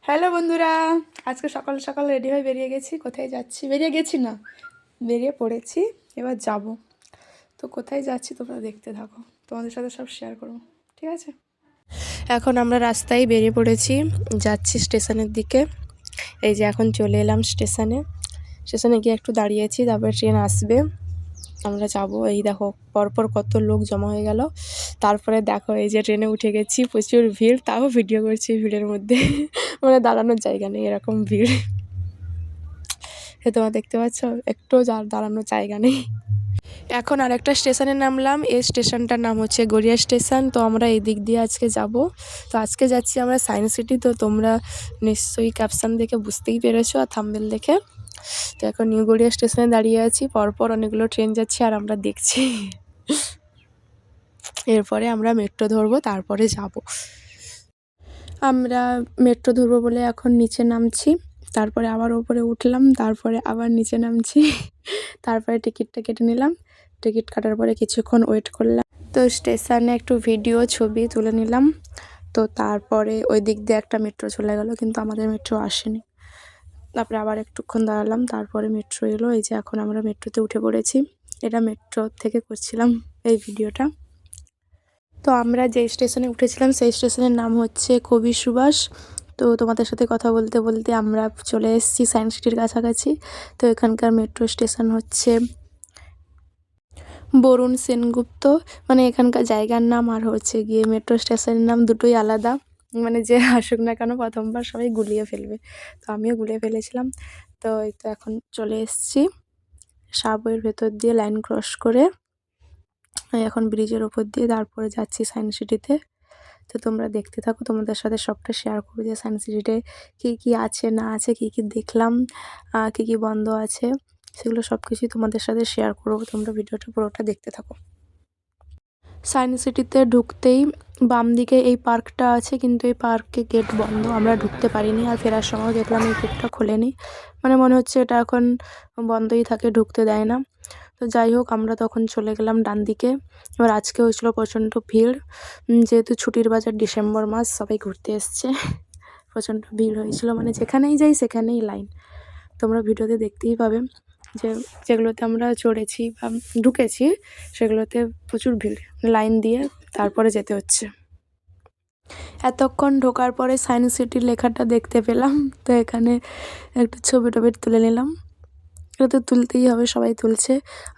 Hello বন্ধুরা, আজকে সকাল সকাল রেডি হয়ে বেরিয়ে গেছি। কোথায় যাচ্ছি? বেরিয়ে গেছি না, বেরিয়ে পড়েছি। এবার যাব। তো কোথায় যাচ্ছি তোমরা দেখতে থাকো, তোমাদের সাথে সব শেয়ার করবো, ঠিক আছে? এখন আমরা রাস্তায় বেরিয়ে পড়েছি, যাচ্ছি স্টেশনের দিকে। এই যে এখন চলে এলাম স্টেশনে গিয়ে একটু দাঁড়িয়েছি, তারপরে ট্রেন আসবে, আমরা যাব। এই দেখো পরপর কত লোক জমা হয়ে গেল। তারপরে দেখো এই যে ট্রেনে উঠে গেছি, প্রচুর ভিড়, তাও ভিডিও করছি ভিড়ের মধ্যে। মানে দাঁড়ানোর জায়গা নেই, এরকম ভিড়। তোমরা দেখতে পাচ্ছ, একটু দাঁড়ানোর জায়গা নেই। এখন আর একটা স্টেশনে নামলাম। এই স্টেশনটার নাম হচ্ছে গড়িয়া স্টেশন। তো আমরা এই দিক দিয়ে আজকে যাব। তো আজকে যাচ্ছি আমরা সায়েন্স সিটি। তো তোমরা নিশ্চয়ই ক্যাপশন দেখে বুঝতেই পেরেছো আর থাম্বনেল দেখে। তো এখন নিউ গড়িয়া স্টেশনে দাঁড়িয়ে আছি, পরপর অনেকগুলো ট্রেন যাচ্ছে আর আমরা দেখছি। এরপরে আমরা মেট্রো ধরবো, তারপরে যাব। আমরা মেট্রো ধরবো বলে এখন নিচে নামছি, তারপরে আবার ওপরে উঠলাম, তারপরে আবার নিচে নামছি। তারপরে টিকিটটা কেটে নিলাম। টিকিট কাটার পরে কিছুক্ষণ ওয়েট করলাম। তো স্টেশনে একটু ভিডিও ছবি তুলে নিলাম। তো তারপরে ওই দিক দিয়ে একটা মেট্রো চলে গেল, কিন্তু আমাদের মেট্রো আসেনি। তারপরে আবার একটুক্ষণ দাঁড়ালাম, তারপরে মেট্রো এলো। এই যে এখন আমরা মেট্রোতে উঠে পড়েছি। এটা মেট্রো থেকে করছিলাম এই ভিডিওটা। তো আমরা যে স্টেশনে উঠেছিলাম সেই স্টেশনের নাম হচ্ছে কবি সুভাষ। তো তোমাদের সাথে কথা বলতে বলতে আমরা চলে এসেছি সায়েন্স সিটির কাছাকাছি। তো এখানকার মেট্রো স্টেশন হচ্ছে বরুণ সেনগুপ্ত। মানে এখানকার জায়গার নাম আর হচ্ছে গিয়ে মেট্রো স্টেশনের নাম দুটোই আলাদা। মানে যে আসুক না কেন প্রথমবার সবাই গুলিয়ে ফেলবে। তো আমিও গুলিয়ে ফেলেছিলাম। তো এই তো এখন চলে এসেছি সাবওয়ের ভেতর দিয়ে লাইন ক্রস করে। এখন ব্রিজের ওপর দিয়ে তারপরে যাচ্ছি সায়েন্স সিটিতে। তো তোমরা দেখতে থাকো, তোমাদের সাথে সবটা শেয়ার করবো যে সায়েন্স সিটিতে কী কী আছে না আছে, কী কী দেখলাম, কী কী বন্ধ আছে, সেগুলো সব কিছুই তোমাদের সাথে শেয়ার করবো। তোমরা ভিডিওটা পুরোটা দেখতে থাকো। সায়েন্স সিটিতে ঢুকতেই বাম দিকে এই পার্কটা আছে, কিন্তু এই পার্কে গেট বন্ধ, আমরা ঢুকতে পারিনি। আর ফেরার সময় দেখলাম এই গেটটা খোলেনি, মানে মনে হচ্ছে এটা এখন বন্ধই থাকে, ঢুকতে দেয় না। তো যাই হোক, আমরা তখন চলে গেলাম ডান দিকে। এবার আজকে হয়েছিল প্রচণ্ড ভিড়, যেহেতু ছুটির বাজার, ডিসেম্বর মাস, সবাই ঘুরতে এসছে। প্রচণ্ড ভিড় হয়েছিল, মানে যেখানেই যাই সেখানেই লাইন। তোমরা ভিডিওতে দেখতেই পাবে যে যেগুলোতে আমরা চড়েছি বা ঢুকেছি সেগুলোতে প্রচুর ভিড়, লাইন দিয়ে তারপরে যেতে হচ্ছে। এতক্ষণ ঢোকার পরে সায়েন্স সিটির লেখাটা দেখতে পেলাম। তো এখানে একটু ছবি টবি তুলে নিলাম। এটা তো তুলতেই হবে, সবাই তুলছে।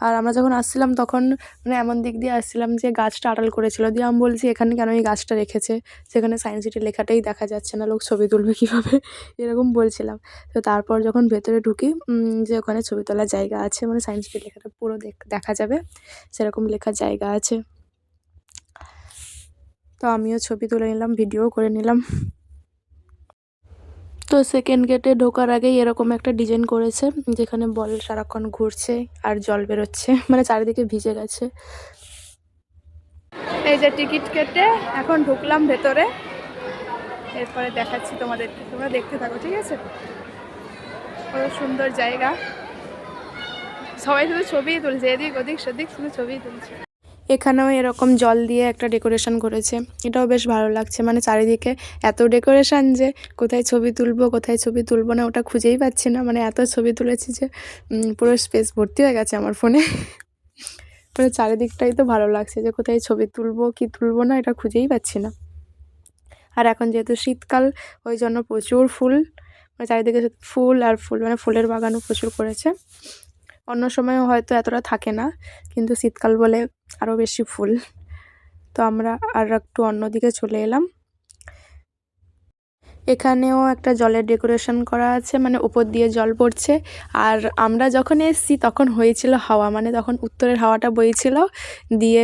আর আমরা যখন আসছিলাম তখন মানে এমন দিক দিয়ে আসছিলাম যে গাছটা আড়াল করেছিল, দিয়ে আমি বলছি এখানে কেন এই গাছটা রেখেছে, যেখানে সায়েন্স সিটির লেখাটাই দেখা যাচ্ছে না, লোক ছবি তুলবে কীভাবে, এরকম বলছিলাম। তো তারপর যখন ভেতরে ঢুকি, যে ওখানে ছবি তোলার জায়গা আছে, মানে সায়েন্স সিটির লেখাটা পুরো দেখা যাবে সেরকম লেখার জায়গা আছে। তো আমিও ছবি তুলে নিলাম, ভিডিও করে নিলাম। তো সেকেন্ড গেটে ঢোকার আগেই এরকম একটা ডিজাইন করেছে, যেখানে বল সারাক্ষণ ঘুরছে আর জল বেরোচ্ছে, মানে চারিদিকে ভিজে গেছে। এই যে টিকিট কেটে এখন ঢুকলাম ভেতরে, এরপরে দেখাচ্ছি তোমাদেরকে, তোমরা দেখতে থাকো, ঠিক আছে? কত সুন্দর জায়গা, সবাই শুধু ছবিই তুলছে, এদিক ওদিক সেদিক শুধু ছবিই তুলছে। এখানেও এরকম জল দিয়ে একটা ডেকোরেশন করেছে, এটাও বেশ ভালো লাগছে। মানে চারিদিকে এত ডেকোরেশন যে কোথায় ছবি তুলবো কোথায় ছবি তুলবো না ওটা খুঁজেই পাচ্ছি না। মানে এত ছবি তুলেছি যে পুরো স্পেস ভর্তি হয়ে গেছে আমার ফোনে। মানে চারিদিকটাই তো ভালো লাগছে, যে কোথায় ছবি তুলবো কি তুলবো না এটা খুঁজেই পাচ্ছি না। আর এখন যেহেতু শীতকাল, ওই জন্য প্রচুর ফুল, মানে চারিদিকে ফুল আর ফুল, মানে ফুলের বাগানও প্রচুর করেছে। অন্য সময়ও হয়তো এতটা থাকে না, কিন্তু শীতকাল বলে আরও বেশি ফুল। তো আমরা আর একটু অন্যদিকে চলে এলাম। এখানেও একটা জলের ডেকোরেশন করা আছে, মানে উপর দিয়ে জল পড়ছে। আর আমরা যখন এসেছি তখন হয়েছিল হাওয়া, মানে তখন উত্তরের হাওয়াটা বইছিল, দিয়ে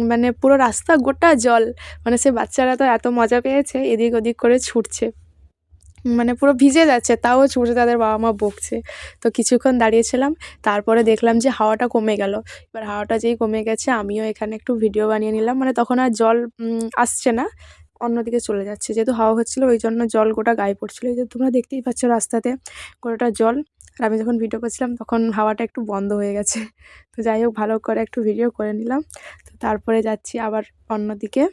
মানে পুরো রাস্তা গোটা জল। মানে সে বাচ্চারা তো এত মজা পেয়েছে, এদিক ওদিক করে ছুটছে, মানে পুরো ভিজে যাচ্ছে তাও ছুটে, তাদের বাবা মা বকছে। তো কিছুক্ষণ দাঁড়িয়েছিলাম, তারপরে দেখলাম যে হাওয়াটা কমে গেল। এবার হাওয়াটা যেই কমে গেছে আমিও এখানে একটু ভিডিও বানিয়ে নিলাম। মানে তখন আর জল আসছে না, অন্যদিকে চলে যাচ্ছে, যেহেতু হাওয়া হচ্ছিলো ওই জন্য জল গোটা গায়ে পড়ছিলো। এই যে তোমরা দেখতেই পাচ্ছ রাস্তাতে গোটাটা জল। আর আমি যখন ভিডিও করছিলাম তখন হাওয়াটা একটু বন্ধ হয়ে গেছে। তো যাই হোক, ভালো করে একটু ভিডিও করে নিলাম। তো তারপরে যাচ্ছি আবার অন্যদিকে।